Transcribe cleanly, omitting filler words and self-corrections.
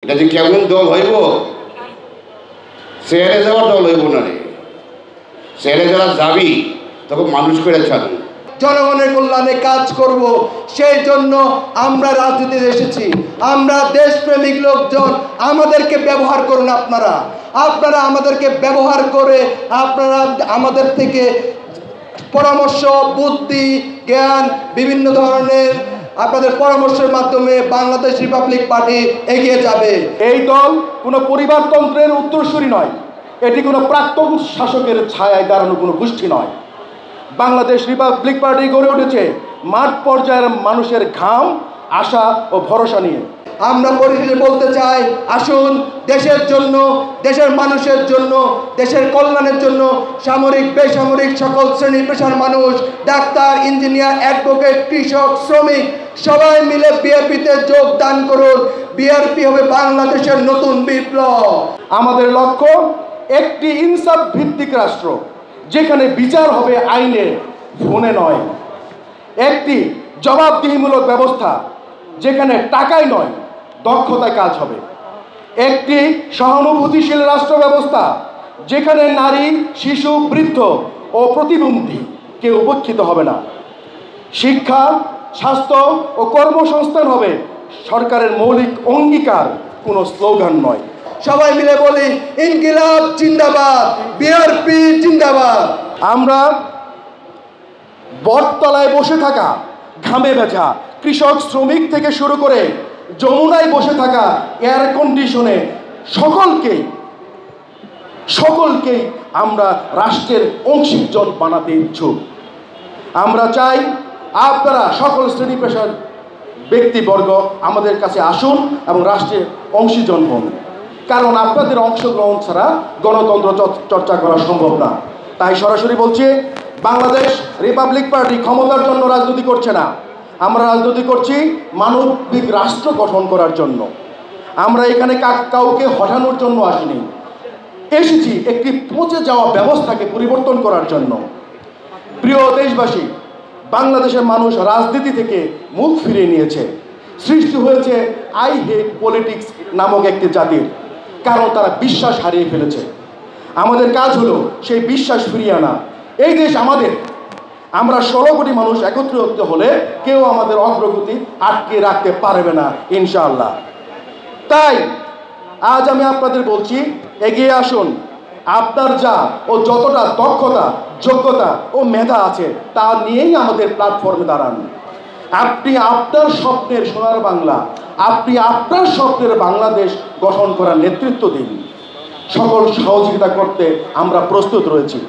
এটা যে কেমন দল হইব, ছেড়ে যাওয়ার দল হইব না রে। ছেড়ে যারা যাবি তখন মানুষ করে ছাড়ুন, জনগণের কল্যাণে কাজ করব, সেই জন্য আমরা রাজনীতিতে এসেছি। আমরা দেশপ্রেমিক লোকজন, আমাদেরকে ব্যবহার করুন। আপনারা আমাদেরকে ব্যবহার করে আপনারা আমাদের থেকে পরামর্শ, বুদ্ধি, জ্ঞান, বিভিন্ন ধরনের আপনাদের পরামর্শের মাধ্যমে বাংলাদেশ রিপাবলিক পার্টি এগিয়ে যাবে। এই দল কোনো পরিবারতন্ত্রের উত্তরসূরি নয়, এটি কোনো প্রাক্তন শাসকের ছায়ায় দাঁড়ানো কোনো গোষ্ঠী নয়। বাংলাদেশ রিপাবলিক পার্টি গড়ে উঠেছে মাঠ পর্যায়ের মানুষের ঘাম, আশা ও ভরসা নিয়ে। আমরা পরিশেষে বলতে চাই, আসুন দেশের জন্য, দেশের মানুষের জন্য, দেশের কল্যাণের জন্য সামরিক বেসামরিক সকল শ্রেণী পেশার মানুষ, ডাক্তার, ইঞ্জিনিয়ার, অ্যাডভোকেট, কৃষক, শ্রমিক সবাই মিলে বিএনপিতে যোগদান করুন। বিএনপি হবে বাংলাদেশের নতুন বিপ্লব। আমাদের লক্ষ্য একটি ইনসাফ ভিত্তিক রাষ্ট্র, যেখানে বিচার হবে আইনে, ফোনে নয়। একটি জবাবদিহিমূলক ব্যবস্থা, যেখানে টাকায় নয় দক্ষতায় কাজ হবে। একটি সহানুভূতিশীল রাষ্ট্র ব্যবস্থা, যেখানে নারী, শিশু, বৃদ্ধ ও প্রতিবন্ধী কেউ উপেক্ষিত হবে না। শিক্ষা, স্বাস্থ্য ও কর্মসংস্থান হবে সরকারের মৌলিক অঙ্গীকার, কোনো স্লোগান নয়। সবাই মিলে বলি, ইনকিলাব জিন্দাবাদ, বিএনপি জিন্দাবাদ। আমরা বটতলায় বসে থাকা, ঘামে ভেজা কৃষক, শ্রমিক থেকে শুরু করে যমুনায় বসে থাকা এয়ার কন্ডিশনে সকলকেই আমরা রাষ্ট্রের অংশীজন বানাতে ইচ্ছুক। আমরা চাই আপনারা সকল শ্রেণী পেশার ব্যক্তিবর্গ আমাদের কাছে আসুন এবং রাষ্ট্রের অংশীজন হন, কারণ আপনাদের অংশগ্রহণ ছাড়া গণতন্ত্র চর্চা করা সম্ভব না। তাই সরাসরি বলছি, বাংলাদেশ রিপাবলিক পার্টি ক্ষমতার জন্য রাজনীতি করছে না, আমরা রাজনীতি করছি মানবিক রাষ্ট্র গঠন করার জন্য। আমরা এখানে কাউকে হটানোর জন্য আসিনি, এসেছি একটি পচে যাওয়া ব্যবস্থাকে পরিবর্তন করার জন্য। প্রিয় দেশবাসী, বাংলাদেশের মানুষ রাজনীতি থেকে মুখ ফিরিয়ে নিয়েছে। সৃষ্টি হয়েছে আই হেট পলিটিক্স নামক একটি জাতির, কারণ তারা বিশ্বাস হারিয়ে ফেলেছে। আমাদের কাজ হলো সেই বিশ্বাস ফিরিয়ে আনা। এই দেশ আমাদের, আমরা 16 কোটি মানুষ একত্রিত হলে কেউ আমাদের অগ্রগতি আটকে রাখতে পারবে না ইনশাআল্লাহ। তাই আজ আমি আপনাদের বলছি, এগিয়ে আসুন। আপনার যা ও যতটা দক্ষতা, যোগ্যতা ও মেধা আছে তা নিয়েই আমাদের প্ল্যাটফর্মে দাঁড়ান। আপনি আপনার স্বপ্নের সোনার বাংলা, আপনি আপনার স্বপ্নের বাংলাদেশ গঠন করার নেতৃত্ব দিন। সকল সহযোগিতা করতে আমরা প্রস্তুত রয়েছি।